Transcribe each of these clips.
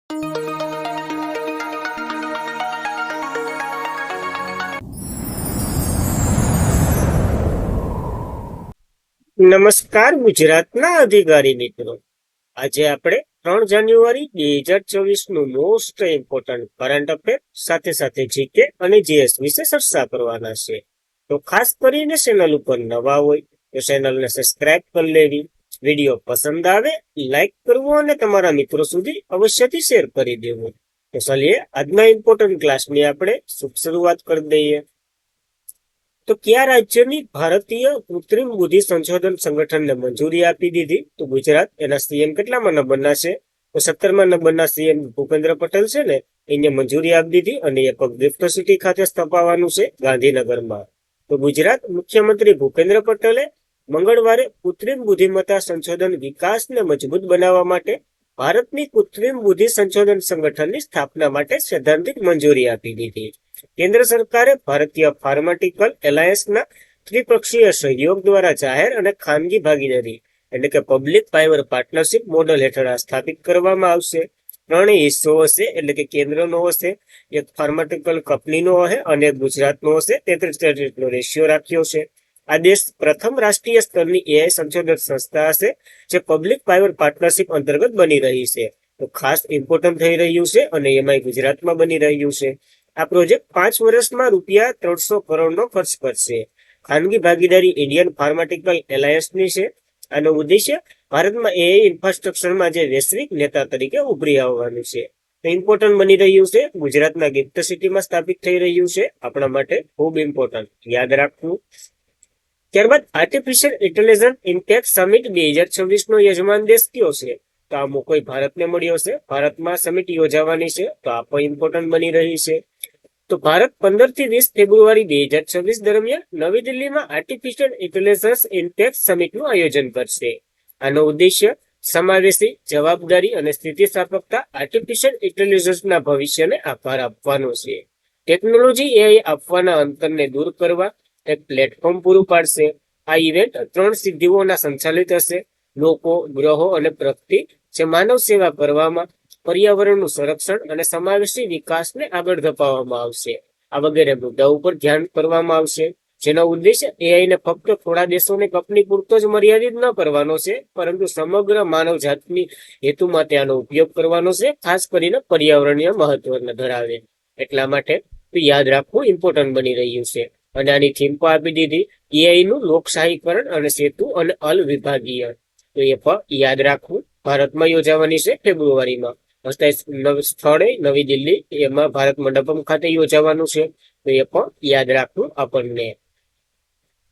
નમસ્કાર ગુજરાતના અધિકારી મિત્રો, આજે આપણે 3 જાન્યુઆરી 2024 નું મોસ્ટ ઇમ્પોર્ટન્ટ કરંટ અફેર સાથે સાથે જીકે અને જીએસ વિશે ચર્ચા કરવાના છે. તો ખાસ કરીને ચેનલ ઉપર નવા હોય તો ચેનલને સબસ્ક્રાઇબ કરી લેવી, વિડીયો પસંદ આવે લાઈક કરવું અને તમારા મિત્રો સુધી અવશ્યથી શેર કરી દેવું. તો ચાલીએ આજના ઇમ્પોર્ટન્ટ ક્લાસની આપણે શુભ શરૂઆત કરી દઈએ. તો કયા રાજ્યની ભારતીય કૃત્રિમ બુદ્ધિ સંશોધન સંગઠનને મંજૂરી આપી દીધી? તો ગુજરાત. એના સીએમ કેટલામાં નંબરના છે? તો 17મા નંબરના સીએમ ભૂપેન્દ્ર પટેલ છે ને, એને મંજૂરી આપી દીધી અને એ ગિફ્ટ સિટી ખાતે સ્થપાવવાનું છે ગાંધીનગરમાં. તો ગુજરાત મુખ્યમંત્રી ભૂપેન્દ્ર પટેલે મંગળવારે કૃત્રિમ બુદ્ધિમત્તા સંશોધન વિકાસને મજબૂત બનાવવા માટે ભારતની કૃત્રિમ બુદ્ધિ સંશોધન સંગઠનની સ્થાપના માટે સૈદ્ધાંતિક મંજૂરી આપી દીધી. કેન્દ્ર સરકારે ભારતીય ફાર્માસ્યુટિકલ એલાયન્સના ત્રિપક્ષીય સહયોગ દ્વારા જાહેર અને ખાનગી ભાગીદારી એટલે કે પબ્લિક પ્રાઇવેટ પાર્ટનરશિપ મોડેલ હેઠળ સ્થાપિત કરવામાં આવશે. 3 હિસ્સો હશે, એટલે કે કેન્દ્રનો હશે, એક ફાર્માસ્યુટિકલ કંપનીનો હશે અને ગુજરાતનો હશે. 33:33 રેશિયો રાખ્યો છે. આ દેશ પ્રથમ રાષ્ટ્રીય સ્તરની એઆઈ સંશોધન સંસ્થા હશે જે પબ્લિક પ્રાઇવેટ પાર્ટનરશિપ અંતર્ગત બની રહી છે. તો ખાસ ઇમ્પોર્ટન્ટ થઈ રહ્યું છે અને એમાં ગુજરાતમાં બની રહ્યું છે. આ પ્રોજેક્ટ 5 વર્ષમાં ₹300 કરોડનો ખર્ચ કરશે. ખાનગી ભાગીદારી ઇન્ડિયન ફાર્માસ્યુટિકલ એલાયન્સની છે. આનો ઉદ્દેશ્ય ભારતમાં એઆઈ ઇન્ફ્રાસ્ટ્રક્ચરમાં જે વૈશ્વિક નેતા તરીકે ઉભરી આવવાનું છે. તો ઇમ્પોર્ટન્ટ બની રહ્યું છે. ગુજરાતના ગિફ્ટ સિટીમાં સ્થાપિત થઈ રહ્યું છે. આપણા માટે ખૂબ ઇમ્પોર્ટન્ટ, યાદ રાખવું. ત્યારબાદ આર્ટિફિશિયલ ઇન્ટેલિજન્સ ઇમ્પેક્ટ સમિટ 2026 નો યજમાન દેશ કયો છે? તો આ મોકો ભારતને મળ્યો છે. ભારતમાં સમિટ યોજાવાની છે, તો આ પણ ઇમ્પોર્ટન્ટ બની રહી છે. તો ભારત 15 થી 20 ફેબ્રુઆરી 2026 દરમિયાન નવી દિલ્હીમાં આર્ટિફિશિયલ ઇન્ટેલિજન્સ ઇમ્પેક્ટ સમિટનું આયોજન કરશે. આનો ઉદ્દેશ્ય સમાવેશી, જવાબદારી અને સ્થિતિસ્થાપકતા આર્ટિફિશિયલ ઇન્ટેલિજન્સના ભવિષ્યને આકાર આપવાનો છે. ટેકનોલોજી એઆઈ આપવાના અંતરને દૂર કરવા એક પ્લેટફોર્મ પૂરું પાડશે. આ ઇવેન્ટ 3 સિદ્ધિઓના સંચાલિત હશે: લોકો, ગ્રહો અને પ્રગતિ, જે માનવ સેવા કરવામાં, પર્યાવરણનું સંરક્ષણ અને સમાવેશી વિકાસને આગળ ધપાવવામાં આવશે. આ વગેરે મુદ્દાઓ ઉપર ધ્યાન કરવામાં આવશે, જેનો ઉદ્દેશ્ય એઆઈને ફક્ત થોડા દેશોની કંપની પૂરતો જ મર્યાદિત ન કરવાનો છે, પરંતુ સમગ્ર માનવ જાતની હેતુ માટે આનો ઉપયોગ કરવાનો છે, ખાસ કરીને પર્યાવરણીય મહત્વ ધરાવે. એટલા માટે યાદ રાખવું ઇમ્પોર્ટન્ટ બની રહ્યું છે. અને આની થીમ પણ આપી દીધી, એઆઈ નું લોકશાહીકરણ અને સેતુ અને અલ વિભાગીય. તો એ પણ યાદ રાખવું. ભારતમાં યોજાવાની છે ફેબ્રુઆરીમાં. સ્થળે નવી દિલ્હી, એમાં ભારત મંડપમ ખાતે યોજાવાનું છે. તો એ પણ યાદ રાખવું આપણને.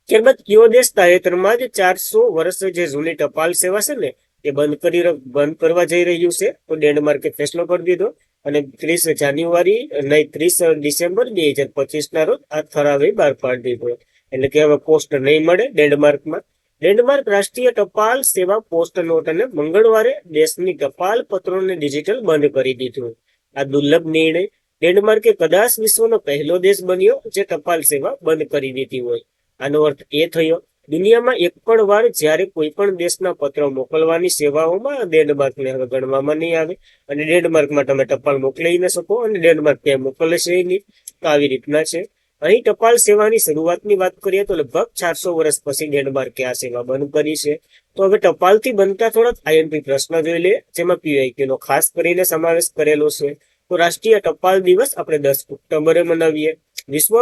ત્યારબાદ કયો દેશ તાજેતરમાં જ 400 વર્ષ જે જૂની ટપાલ સેવા છે ને, એ બંધ કરવા જઈ રહ્યું છે. તો ડેનમાર્કે ફેસલો કરી દીધો અને 30 ડિસેમ્બર 2025 ના રોજ આ ઠરાવ બહાર પાડી દીધો. એટલે કે હવે પોસ્ટ નહીં મળે ડેનમાર્કમાં. ડેનમાર્ક રાષ્ટ્રીય ટપાલ સેવા પોસ્ટ નોટ અને મંગળવારે દેશની ટપાલ પત્રોને ડિજિટલ બંધ કરી દીધું. આ દુર્લભ નિર્ણય ડેનમાર્કે કદાચ વિશ્વનો પહેલો દેશ બન્યો જે ટપાલ સેવા બંધ કરી દીધી હોય. આનો અર્થ એ થયો, દુનિયામાં એક પણ વાર જ્યારે કોઈ પણ દેશના પત્રો મોકલવાની સેવાઓમાં ડેનમાર્કને હવે ગણવામાં નહીં આવે અને ડેનમાર્કમાં તમે ટપાલ મોકલી ન શકો અને ડેનમાર્ક ક્યાંય મોકલશે નહીં. તો આવી રીતના છે. અહીં ટપાલ સેવાની શરૂઆતની વાત કરીએ તો લગભગ 400 વર્ષ પછી ડેનમાર્કે આ સેવા બંધ કરી છે. તો હવે ટપાલથી બનતા થોડાક આઈએમપી પ્રશ્ન જોઈ લે, જેમાં પીઆઈક્યુ નો ખાસ કરીને સમાવેશ કરેલો છે. તો રાષ્ટ્રીય ટપાલ દિવસ આપણે 10 ઓક્ટોબરે મનાવીએ. વિશ્વ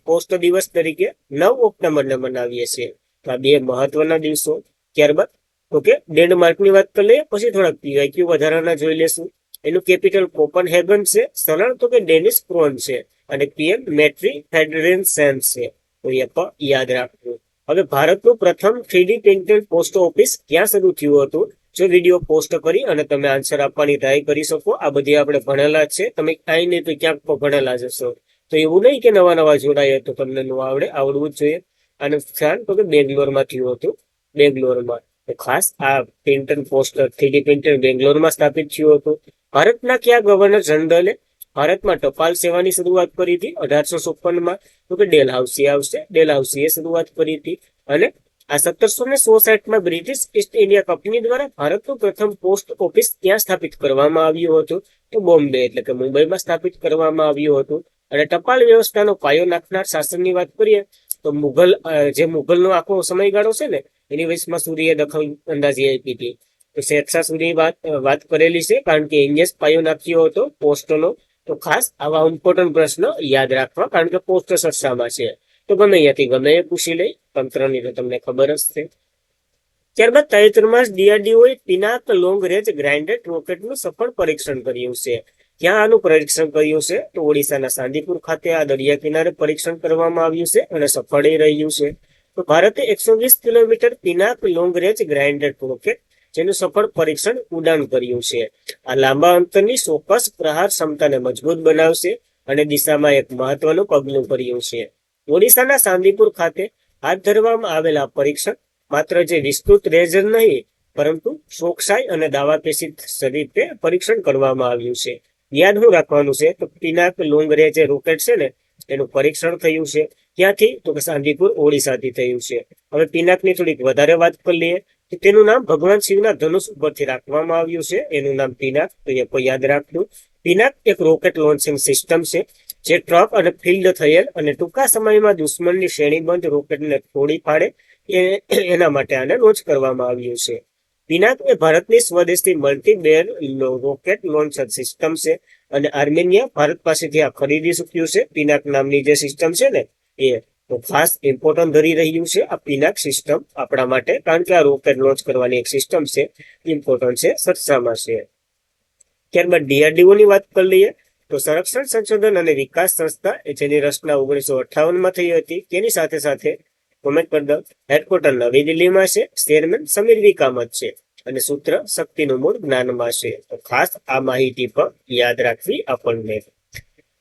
પોસ્ટ દિવસ તરીકે 9 ઓક્ટોબરને મનાવીએ છીએ. તો આ 2 મહત્વના દિવસો. ત્યારબાદ ઓકે, ડેનમાર્કની વાત કરી લઈએ, પછી થોડાક પીઆઈક્યુ વધારાના જોઈ લેશું. એનું કેપિટલ કોપનહેગન છે, સરળ તો કે ડેનિશ ક્રોન છે અને પીએમ મેટ્રી ફેડરેન્સેન છે. તો એ પણ યાદ રાખવું. હવે ભારતનું પ્રથમ 3D પ્રિન્ટેડ પોસ્ટ ઓફિસ ક્યાં શરૂ થયું હતું? જો વિડીયો પોસ્ટ કરી અને તમે આન્સર આપવાની ટ્રાય કરી શકો. આ બધી આપણે ભણેલા છે, તમે કાંઈ નહીં તો ક્યાંક પણ ભણેલા જશો. તો એવું નહીં કે નવા જોડાય તો તમને ન આવડવું જ જોઈએ. અને ખ્યાલ તો કે બેંગ્લોરમાં થયું હતું, બેંગ્લોરમાં. તો ખાસ આ પ્રિન્ટેડ પોસ્ટ 3D પ્રિન્ટર બેંગ્લોરમાં સ્થાપિત થયું હતું. ભારતના કયા ગવર્નર જનરલે ભારતમાં ટપાલ સેવાની શરૂઆત કરી હતી 1856માં? તો કે ડેલહાઉસી આવશે. ડેલહાઉસીએ શરૂઆત કરી હતી. અને આ 1766માં બ્રિટિશ ઈસ્ટ ઇન્ડિયા કંપની દ્વારા ભારતનું પ્રથમ પોસ્ટ ઓફિસ ત્યાં સ્થાપિત કરવામાં આવ્યું હતું. તો બોમ્બે એટલે કે મુંબઈમાં સ્થાપિત કરવામાં આવ્યું હતું. અને ટપાલ વ્યવસ્થાનો પાયો નાખનાર શાસનની વાત કરીએ તો મુઘલનો આખો સમયગાળો છે ને એની વયસમાં સૂર્ય દખલ અંદાજી આપી હતી. તો શેરશાહ સૂરી વાત કરેલી છે, કારણ કે એને જ પાયો નાખ્યો હતો પોસ્ટનો. તો ખાસ આવા ઇમ્પોર્ટન્ટ પ્રશ્ન યાદ રાખવા, કારણ કે પોસ્ટ સરસામાં છે. તો ગમે અહીંયાથી ગમે એ પૂછી લઈ, તંત્રની તો તમને ખબર જ છે. ત્યારબાદ તાજેતરમાં જ ડીઆરડીઓએ પિનાક લોંગ રેન્જ ગ્રાઇન્ડેડ રોકેટનું સફળ પરીક્ષણ કર્યું છે. ક્યાં આનું પરીક્ષણ કર્યું છે? તો ઓડિશાના સાંદીપુર ખાતે આ દરિયા કિનારે પરીક્ષણ કરવામાં આવ્યું છે અને સફળ રહ્યું છે. તો ભારતે 120 kilometre Pinaki long range grinded rocket જેનું સફળ પરીક્ષણ ઉડાન કર્યું છે. આ લાંબા અંતરની ચોક્કસ પ્રહાર ક્ષમતાને મજબૂત બનાવશે અને દિશામાં એક મહત્વનું પગલું ભર્યું છે. ઓડિશાના સાંદીપુર ખાતે હાથ ધરવામાં આવેલા પરીક્ષણ માત્ર જે વિસ્તૃત રેન્જ નહીં, પરંતુ ચોકસાઈ અને દાવાપેશી રીતે પરીક્ષણ કરવામાં આવ્યું છે. યાદ શું રાખવાનું છે? તો પિનાક લોંગ રેન્જ રોકેટ છે ને એનું પરીક્ષણ થયું છે ક્યાંથી? તો કે સાંદીપુર ઓડિશાથી થયું છે. હવે પિનાકની થોડીક વધારે વાત કરી લઈએ. તેનું નામ ભગવાન શિવના ધનુષ ઉપરથી રાખવામાં આવ્યું છે. એનું નામ પિનાક, તો એ કોઈ યાદ રાખવું. પિનાક એક રોકેટ લોન્ચિંગ સિસ્ટમ છે જે ટ્રક અને ફિલ્ડ થયેલ અને ટૂંકા સમયમાં દુશ્મનની શ્રેણીબંધ રોકેટને તોડી પાડે એના માટે આને લોન્ચ કરવામાં આવ્યું છે. પિનાક એ ભારતની સ્વદેશી મલ્ટી-બેર રોકેટ લોન્ચર સિસ્ટમ છે અને આર્મેનિયા ભારત પાસેથી આ ખરીદી ચૂક્યું છે. પિનાક નામની જે સિસ્ટમ છે ને એ તો ખાસ ઇમ્પોર્ટન્ટ ધરી રહ્યું છે આ પિનાક સિસ્ટમ આપણા માટે, કારણ કે આ રોકેટ લોન્ચ કરવાની એક સિસ્ટમ છે, ઇમ્પોર્ટન્ટ છે, સરસામાં છે. ત્યારબાદ ડીઆરડીઓની વાત કરી લઈએ તો સંરક્ષણ સંશોધન અને વિકાસ સંસ્થા જેની રચના 1958માં થઈ હતી, તેની સાથે સાથે કોમેન્ટ કરી દઉં, હેડક્વાર્ટર નવી દિલ્હીમાં છે, ચેરમેન સમીર વિકામત છે અને સૂત્ર શક્તિનું મૂળ જ્ઞાનમાં છે. તો ખાસ આ માહિતી પણ યાદ રાખવી આપણને.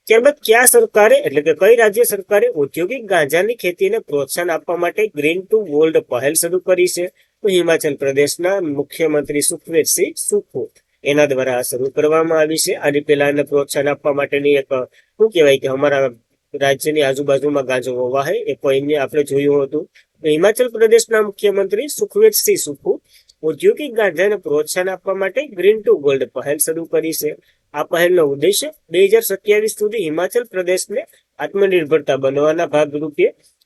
ત્યારબાદ કયા સરકારે એટલે કે કઈ રાજ્ય સરકારે ઔદ્યોગિક ગાંજાની ખેતીને પ્રોત્સાહન આપવા માટે ગ્રીન ટુ ગોલ્ડ પહેલ શરૂ કરી છે? તો હિમાચલ પ્રદેશના મુખ્યમંત્રી સુખવીરસિંહ સુખુ એના દ્વારા શરૂ કરવામાં આવી છે. આની પહેલા એને પ્રોત્સાહન આપવા માટેની એક શું કહેવાય કે અમારા રાજ્યની આજુબાજુમાં ગાંજો વવાય એ કોઈને આપણે જોયું હતું. હિમાચલ પ્રદેશના મુખ્યમંત્રી સુખવીરસિંહ સુખુ ઔદ્યોગિક ગાંજાને પ્રોત્સાહન આપવા માટે ગ્રીન ટુ ગોલ્ડ પહેલ શરૂ કરી છે. આ પહેલનો ઉદ્દેશ્ય 2027 સુધી હિમાચલ પ્રદેશને આત્મનિર્ભરતા બનવાના ભાગરૂપે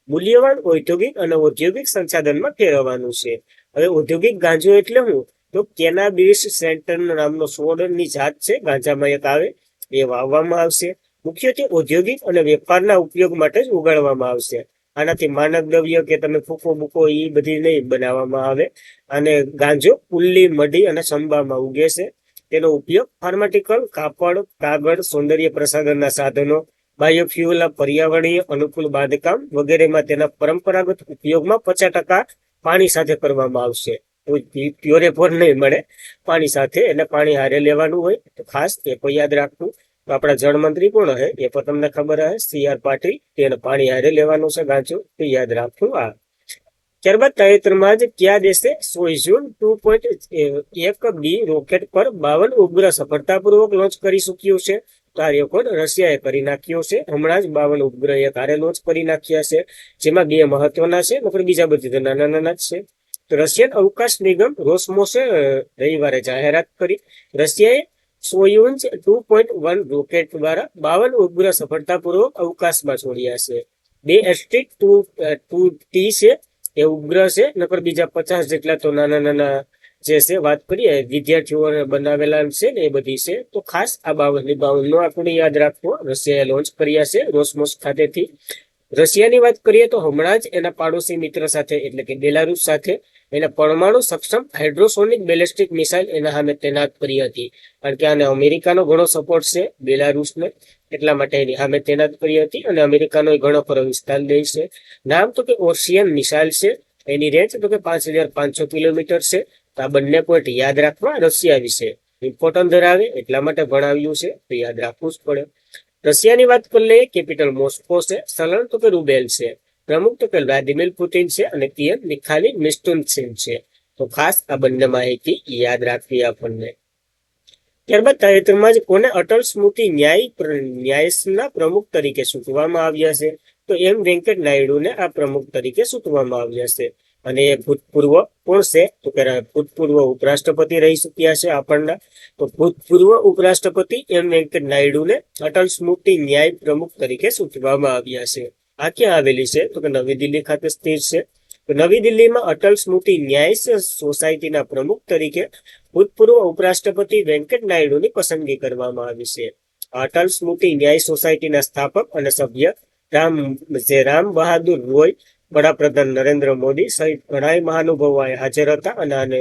મૂલ્યવાન ઔદ્યોગિક અને ઔદ્યોગિક સંસાધનમાં ફેરવવાનું છે. હવે ઔદ્યોગિક ગાંજો એટલે શું? તો કેનાબિસ સેન્ટર નામનો છોડની જાત છે, ગાંજામાં એક આવે, એ વાવવામાં આવશે. મુખ્યત્વે ઔદ્યોગિક અને વેપારના ઉપયોગ માટે જ ઉગાડવામાં આવશે. આનાથી માનક દ્રવ્ય કે તમે ફૂકો બૂકો એ બધી નહીં બનાવવામાં આવે. અને ગાંજો પુલ્લી, મઢી અને સંબામાં ઉગે છે. તેનો ઉપયોગ ફાર્માસ્યુટિકલ, કાપડ, કાગળ, સૌંદર્ય પ્રસાધનના સાધનો, બાયોફ્યુઅલ, પર્યાવરણીય અનુકૂળ બાંધકામ વગેરેમાં તેના પરંપરાગત ઉપયોગમાં 50% પાણી સાથે કરવામાં આવશે. પ્યોરે ફોર નહીં મળે, પાણી સાથે, એટલે પાણી હારે લેવાનું હોય. તો ખાસ એ પણ યાદ રાખવું. તો આપણા જળમંત્રી કોણ હે એ પણ તમને ખબર હે, CR પાટીલ, તેને પાણી હારે લેવાનું છે ગાંજો, તો યાદ રાખવું. આ ત્યારબાદ તાજેતરમાં જ કયા દેશે સોયઝુન 2.1B રોકેટ પર 52 ઉપગ્રહ સફળતાપૂર્વક લોન્ચ કરી ચૂક્યું છે? તો આ રેકોર્ડ રશિયાએ કરી નાખ્યો છે. હમણાં જ 52 ઉપગ્રહ એક હારે લોન્ચ કરી નાખ્યા છે, જેમાં 2 મહત્વના છે, નકર બીજા બધી તો નાના નાના જ છે. તો રશિયન અવકાશ નિગમ રોસમોસે રવિવારે જાહેરાત કરી, રશિયાએ સોયુઝ 2.1 રોકેટ દ્વારા 52 ઉપગ્રહ સફળતાપૂર્વક અવકાશમાં છોડ્યા છે. 2ST-2T છે એ ઉપગ્રહ છે, નકર બીજા 50 જેટલા તો નાના નાના જે છે વાત કરીએ વિદ્યાર્થીઓને બનાવેલા છે ને એ બધી છે. તો ખાસ આ 52 નો આપણે યાદ રાખવો. રશિયાએ લોન્ચ કર્યા છે રોસમોસ ખાતેથી. રશિયાની વાત કરીએ તો હમણાં જ એના પાડોશી મિત્ર સાથે એટલે કે બેલારુસ સાથે એના પરમાણુ સક્ષમ હાઇડ્રોસોનિક બેલેસ્ટિક મિસાઇલ એના સામે તૈનાત કરી હતી, કારણ કે આને અમેરિકાનો ઘણો સપોર્ટ છે બેલારુસને, એટલા માટે એની સામે તૈનાત કરી હતી અને અમેરિકાનો ઘણો ખરો વિસ્તાર લે છે. નામ તો કે ઓશિયન મિસાઇલ છે, એની રેન્જ તો કે 5500 કિલોમીટર છે. તો આ બંને પોઈન્ટ યાદ રાખવા રશિયા વિશે ઇમ્પોર્ટન્ટ ધરાવે, એટલા માટે ભણાવ્યું છે, તો યાદ રાખવું જ પડે. રશિયાની વાત કરી લઈએ, કેપિટલ મોસ્કો છે, ચલણ તો કે રૂબેલ છે, પ્રમુખ તો કે વ્લાદિમીર પુતિન છે અને પીએમ મિખાઈલ મિશસ્ટુનસિન છે. તો ખાસ આ બંને માહિતી યાદ રાખવી આપણને. ત્યારબાદ તાજેતરમાં જ કોને અટલ સ્મૃતિ ન્યાસના પ્રમુખ તરીકે ચૂંટવામાં આવ્યા છે? તો એમ વેંકટ નાયડુને આ પ્રમુખ તરીકે ચૂંટવામાં આવ્યા છે. અને એ ભૂતપૂર્વ કોણ છે તો કે ભૂતપૂર્વ ઉપરાષ્ટ્રપતિ રહી ચૂક્યા છે આપણના. તો ભૂતપૂર્વ ઉપરાષ્ટ્રપતિ એમ વેંકૈયા નાયડુને અટલ સ્મૃતિ ન્યાય પ્રમુખ તરીકે ચૂંટવામાં આવ્યા છે. આ ક્યાં આવેલી છે તો કે નવી દિલ્હી ખાતે સ્થિત છે. તો નવી દિલ્હીમાં અટલ સ્મૃતિ ન્યાય સોસાયટીના પ્રમુખ તરીકે ભૂતપૂર્વ ઉપરાષ્ટ્રપતિ વેંકૈયા નાયડુની પસંદગી કરવામાં આવી છે. અટલ સ્મૃતિ ન્યાય સોસાયટીના સ્થાપક અને સભ્ય રામ બહાદુર રોય, વડાપ્રધાન નરેન્દ્ર મોદી સહિત ઘણા મહાનુભાવો હાજર હતા અને આને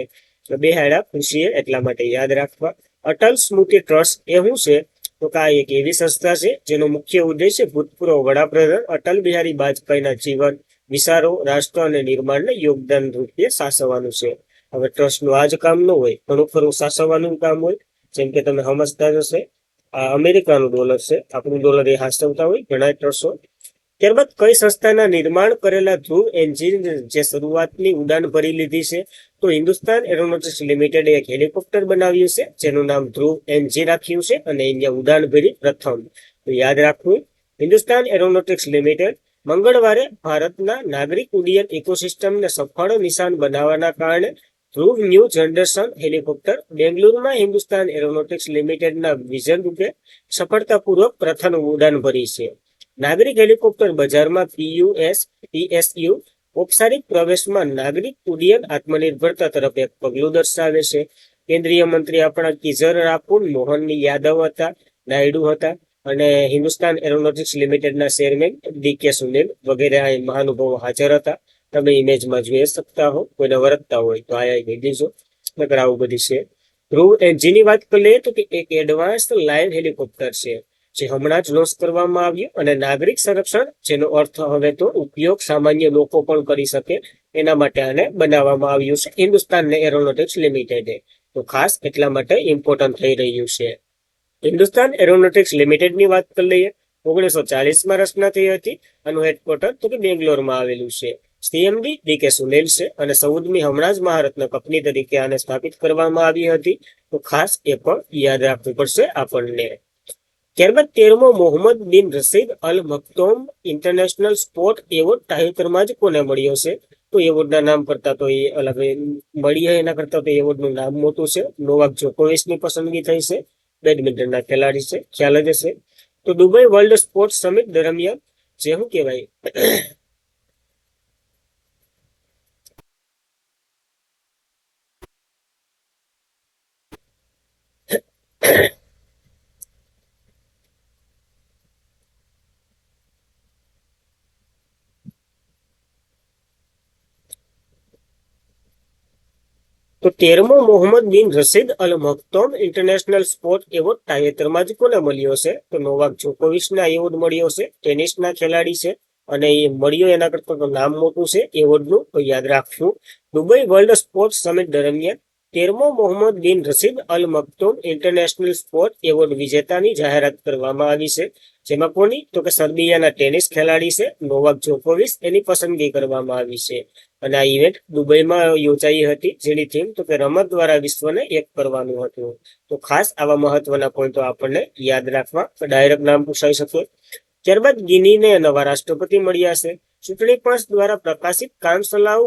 બેહાડા ખુશીએ એટલા માટે યાદ રાખવા. અટલ સ્મૃતિ ટ્રસ્ટ એ શું છે તો કે આ એક એવી સંસ્થા છે જેનો મુખ્ય ઉદ્દેશ્ય ભૂતપૂર્વ વડાપ્રધાન અટલ બિહારી વાજપેયીના જીવન, વિચારો, રાષ્ટ્ર અને નિર્માણને યોગદાન રૂપે સાચવવાનું છે. હવે ટ્રસ્ટનું આ જ કામ ન હોય, ઘણું ખરું સાચવવાનું કામ હોય. જેમ કે તમે સમજતા જશે, આ અમેરિકાનું ડોલર છે, આપણું ડોલર એ સાચવતા હોય ઘણા ટ્રસ્ટો. ત્યારબાદ કઈ સંસ્થાના નિર્માણ કરેલા ધ્રુવ એન્જિન જે શરૂઆતની ઉડાન ભરી લીધી છે તો હિન્દુસ્તાન એરોનોટિક્સ લિમિટેડે એક હેલિકોપ્ટર બનાવ્યું છે જેનું નામ ધ્રુવ એનજી રાખ્યું છે અને અહીંયા ઉડાન ભરી પ્રથમ. તો યાદ રાખવું, હિન્દુસ્તાન એરોનોટિક્સ લિમિટેડ મંગળવારે ભારતના નાગરિક ઉડ્ડયન ઇકોસિસ્ટમને સફળ નિશાન બનાવવાના કારણે ધ્રુવ ન્યૂ જનરેશન હેલિકોપ્ટર બેંગલુરુમાં હિન્દુસ્તાન એરોનોટિક્સ લિમિટેડના વિઝન રૂપે સફળતાપૂર્વક પ્રથમ ઉડાન ભરી છે. નાગરિક હેલિકોપ્ટર બજારમાં પીએસયુ ઔપચારિક પ્રવેશમાં નાગરિક ઉડ્ડયન આત્મનિર્ભરતા તરફ એક પગલું દર્શાવે છે. કેન્દ્રીય મંત્રી આપણા કિઝર રાપુર, મોહન યાદવ હતા, નાયડુ હતા અને હિન્દુસ્તાન એરોનોટિક્સ લિમિટેડના ચેરમેન ડીકે સુનિલ વગેરે મહાનુભાવો હાજર હતા. તમે ઇમેજમાં જોઈ શકતા હો, કોઈને વરતતા હોય તો આયા કહી દેજો, નકર આવું બધી છે. ધ્રુવ એનજીની વાત કરી લઈએ તો કે એક એડવાન્સ લાઇવ હેલિકોપ્ટર છે જે હમણાં જ લોન્ચ કરવામાં આવ્યું અને નાગરિક સંરક્ષણ, જેનો અર્થ હવે તો ઉપયોગ સામાન્ય લોકો પણ કરી શકે એના માટે આને બનાવવામાં આવ્યું છે હિન્દુસ્તાન એરોનોટિક્સ લિમિટેડે. તો ખાસ એટલા માટે ઇમ્પોર્ટન્ટ થઈ રહ્યું છે. હિન્દુસ્તાન એરોનોટિક્સ લિમિટેડની વાત કરી લઈએ. 1940માં રચના થઈ હતી. આનું હેડક્વાર્ટર તો કે બેંગ્લોરમાં આવેલું છે. સીએમડી ડીકે સુનિલ છે અને 14મી હમણાં જ મહારત્ન કંપની તરીકે આને સ્થાપિત કરવામાં આવી હતી. તો ખાસ એ પણ યાદ રાખવું પડશે આપણને. ત્યારબાદ 13મો મોહમ્મદ બિન રશીદ અલ મક્તોમ ઇન્ટરનેશનલ સ્પોર્ટ એવોર્ડ તાજેતરમાં જ કોને મળ્યો છે તો એવોર્ડના નામ કરતા તો એ અલગ મળી એના કરતા તો એવોર્ડનું નામ મોટું છે. નોવાક જોકોવિચની પસંદગી થઈ છે, બેડમિન્ટનના ખેલાડી છે, ખ્યાલ જ હશે. તો દુબઈ વર્લ્ડ સ્પોર્ટ્સ સમિટ દરમિયાન જે શું કહેવાય તો 13મો મોહમ્મદ બિન રશીદ અલ મક્તોમ ઇન્ટરનેશનલ સ્પોર્ટ એવોર્ડ તાજેતરમાં જ કોને મળ્યો છે તો નોવાક જોકોવિચને એવોર્ડ મળ્યો છે. ટેનિસના ખેલાડી છે અને એ મળ્યો એના કરતા તો નામ મોટું છે એવોર્ડનું, તો યાદ રાખશું. દુબઈ વર્લ્ડ સ્પોર્ટ્સ સમિટ દરમિયાન 13મો મોહમ્મદ બિન રશીદ અલ મક્તોમ ઇન્ટરનેશનલ સ્પોર્ટ એવોર્ડ વિજેતાની જાહેરાત કરવામાં આવી છે. જેમાં કોની તો કે સર્બિયાના ટેનિસ ખેલાડી છે નોવાક જોકોવિચ, એની પસંદગી કરવામાં આવી છે. અને આ ઇવેન્ટ દુબઈમાં યોજાઈ હતી જેની થીમ તો કે રમત દ્વારા વિશ્વને એક કરવાનું હતું. તો ખાસ આવા મહત્વના પોઈન્ટો આપણને યાદ રાખવા, ડાયરેક્ટ નામ પૂછાઈ શકે. ત્યારબાદ ગિનીને નવા રાષ્ટ્રપતિ મળ્યા છે. ચૂંટણી પંચ દ્વારા પ્રકાશિત કામચલાઉ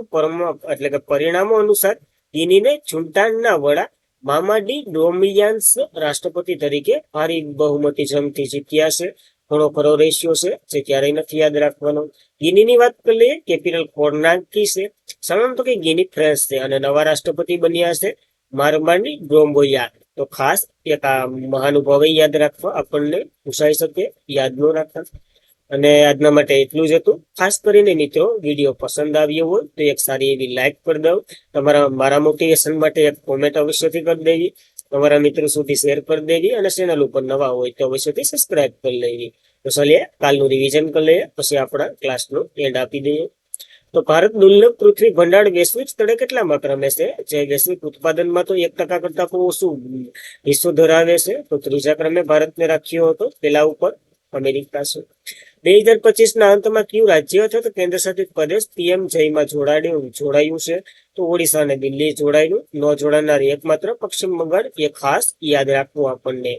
એટલે કે પરિણામો અનુસાર ગિનીને ચૂંટાણના વડા મામાડી ડોમિયાન્સ રાષ્ટ્રપતિ તરીકે ભારી બહુમતી જમથી જીત્યા છે. ઘણો ખરો રેશિયો છે જે ક્યારેય નથી યાદ રાખવાનો. ગિનીની વાત કરી લઈએ, કેપિટલ કોર્નાકી છે. સલામ તો કે ગિની ફ્રેન્ચ છે અને નવા રાષ્ટ્રપતિ બન્યા છે મારમાની ડોમ્બોયા. તો ખાસ એક આ મહાનુભાવે યાદ રાખવા, આપણને પૂછાઈ શકે, યાદ ન રાખવા. અને આજના માટે એટલું જ હતું. ખાસ કરીને મિત્રો વિડીયો પસંદ આવ્યો હોય તો એક સારી એવી લાઈક કરી દો. મારા મોટિવેશન માટે એક કોમેન્ટ અવશ્યથી કરી દેવી, તમારા મિત્રો સુધી શેર કરી દેવી અને ચેનલ ઉપર નવા હોય તો અવશ્યથી સબસ્ક્રાઇબ કરી લેવી. તો ચાલીએ કાલનું રિવિઝન કરી લઈએ, પછી આપણા ક્લાસનો એન્ડ આપી દઈએ. તો ભારત દુર્લભ પૃથ્વી ભંડાર વૈશ્વિક સ્તરે કેટલામાં ક્રમે છે? જે વૈશ્વિક ઉત્પાદનમાં તો 1% કરતા પણ ઓછું હિસ્સો ધરાવે છે. તો ત્રીજા ક્રમે ભારતને રાખ્યો હતો, પેલા ઉપર અમેરિકા છે. 2025ના અંતમાં કયું રાજ્ય અથવા તો કેન્દ્ર શાસિત પ્રદેશ પીએમ જયમાં જોડાયું છે? તો ઓડિશા અને દિલ્હી જોડાયેલું. ન જોડાનાર એકમાત્ર પશ્ચિમ બંગાળ, એ ખાસ યાદ રાખવું આપણને.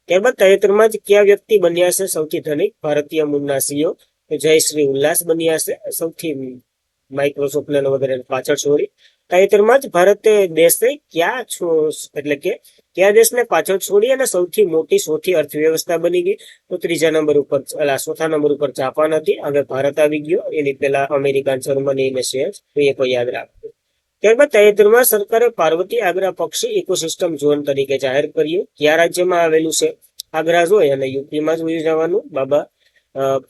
ત્યારબાદ તાજેતરમાં જ કયા વ્યક્તિ બન્યા છે સૌથી ધનિક ભારતીય મૂળના સીઓ? તો જય શ્રી ઉલ્લાસ બન્યા છે સૌથી માઇક્રોસોફ્ટ ને વગેરે પાછળ છોડી તાજેતરમાં જ ભારતે દેશે એટલે કે કયા દેશને પાછળ છોડી અને સૌથી મોટી ચોથી અર્થવ્યવસ્થા બની ગઈ? તો ત્રીજા નંબર ઉપર ચોથા નંબર ઉપર જાપાન હતી, હવે ભારત આવી ગયો. એની પહેલા અમેરિકા, જર્મની ને છે, તો એ કોઈ યાદ રાખજો. ત્યારબાદ તાજેતરમાં સરકારે પાર્વતી આગ્રા પક્ષી ઇકોસિસ્ટમ ઝોન તરીકે જાહેર કર્યું. કયા રાજ્યમાં આવેલું છે? આગ્રા હોય અને યુપીમાં જ જવાનું બાબા.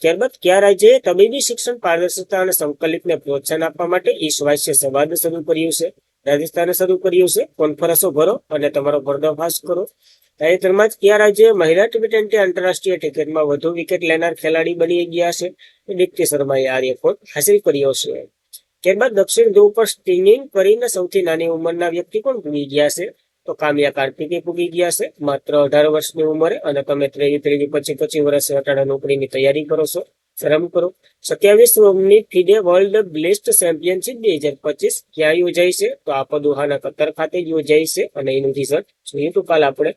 ત્યારબાદ કયા રાજ્યએ તબીબી શિક્ષણ પારદર્શિતા અને સંકલિતને પ્રોત્સાહન આપવા માટે ઈ સ્વાસ્થ્ય સંવાદ શરૂ કર્યું છે? રાજસ્થાને શરૂ કર્યું છે. કોન્ફરન્સો ભરો અને તમારો પર્દાફાશ કરો. તાજેતરમાં જ કયા રાજ્યએ મહિલા T20 આંતરરાષ્ટ્રીય ક્રિકેટમાં વધુ વિકેટ લેનાર ખેલાડી બની ગયા છે? દીપ્તિ શર્માએ આ રેકોર્ડ હાસિલ કર્યો છે. ત્યારબાદ દક્ષિણ ધ્રુવ પર સ્ટિંગિંગ કરીને સૌથી નાની ઉંમરના વ્યક્તિ કોણ પૂગી ગયા છે? તો કામ્યા કાર્તિકે પૂગી ગયા છે, માત્ર 18 વર્ષની ઉંમરે. અને તમે 23-25 વર્ષે અટાણા નોકરીની તૈયારી કરો છો, શરમ કરો. 27મી ફિડે વર્લ્ડ બ્લેસ્ટ ચેમ્પિયનશિપ 2025 ક્યાં યોજાઈ છે? તો આ પદોહાના કતર ખાતે યોજાઈ છે અને એનું રિઝલ્ટ જોઈએ તો કાલ આપણે.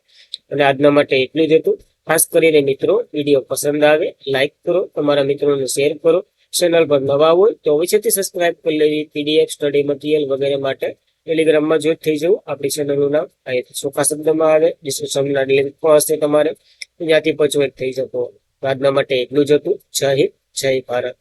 અને આજના માટે એટલું જ હતું. ખાસ કરીને મિત્રો, વિડીયો પસંદ આવે લાઈક કરો, તમારા મિત્રોને શેર કરો. ચેનલ પર નવા હોય તો અવશ્યથી સબસ્ક્રાઇબ કરી લેવી. પીડીએફ, સ્ટડી મટીરિયલ વગેરે માટે ટેલિગ્રામમાં જોઈન્ટ થઈ જવું. આપણી ચેનલનું નામ અહીંથી ચોખ્ખા શબ્દમાં આવે, ડિસ્ક્રિપ્શનના લિંક પણ હશે તમારે, ત્યાંથી પણ જોઈન્ટ થઈ શકો. આજના માટે એટલું જ હતું. જય હિન્દ, જય ભારત.